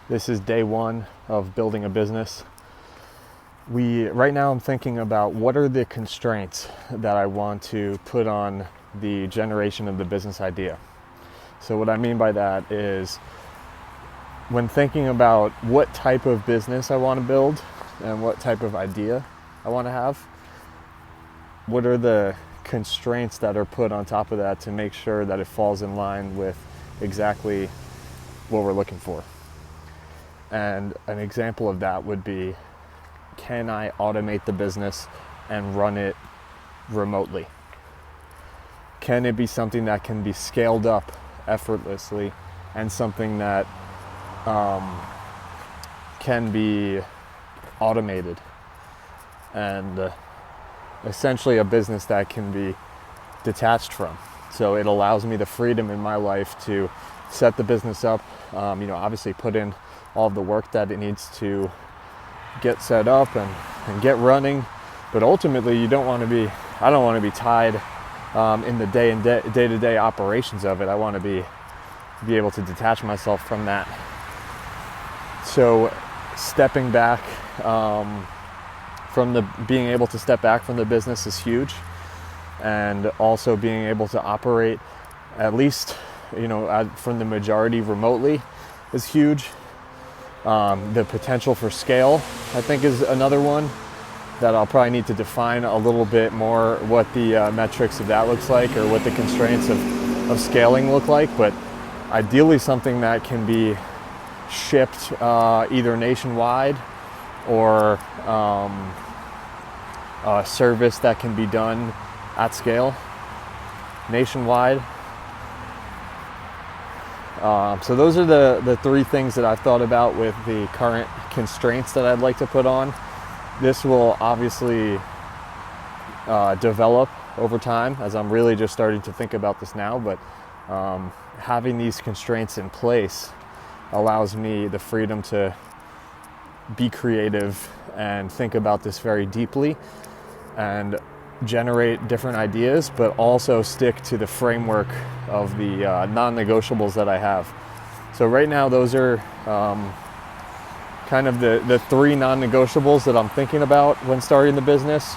This is day one of building a business. Right now I'm thinking about what are the constraints that I want to put on the generation of the business idea. So what I mean by that is when thinking about what type of business I want to build and what type of idea I want to have, what are the constraints that are put on top of that to make sure that it falls in line with exactly what we're looking for. And an example of that would be, can I automate the business and run it remotely? Can it be something that can be scaled up effortlessly and something that can be automated and essentially a business that can be detached from? So it allows me the freedom in my life to set the business up, obviously put in all of the work that it needs to get set up and get running. But ultimately, I don't want to be tied in the day-to-day operations of it. I want to be able to detach myself from that. So stepping back being able to step back from the business is huge, and also being able to operate at least from the majority remotely is huge. The potential for scale, I think, is another one that I'll probably need to define a little bit more what the metrics of that looks like, or what the constraints of scaling look like. But ideally something that can be shipped either nationwide, or a service that can be done at scale nationwide. So those are the three things that I've thought about with the current constraints that I'd like to put on. This will obviously develop over time, as I'm really just starting to think about this now, but having these constraints in place allows me the freedom to be creative and think about this very deeply and generate different ideas, but also stick to the framework of the non-negotiables that I have. So right now, those are kind of the three non-negotiables that I'm thinking about when starting the business.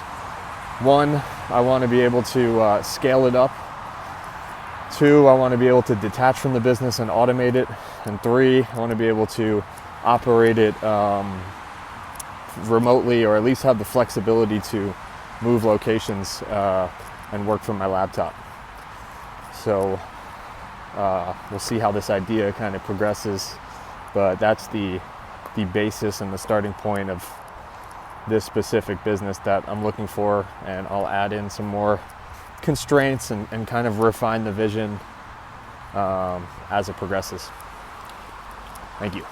One, I want to be able to scale it up. Two, I want to be able to detach from the business and automate it. And three, I want to be able to operate it remotely, or at least have the flexibility to move locations and work from my laptop. So we'll see how this idea kind of progresses, but that's the basis and the starting point of this specific business that I'm looking for. And I'll add in some more constraints and kind of refine the vision as it progresses. Thank you.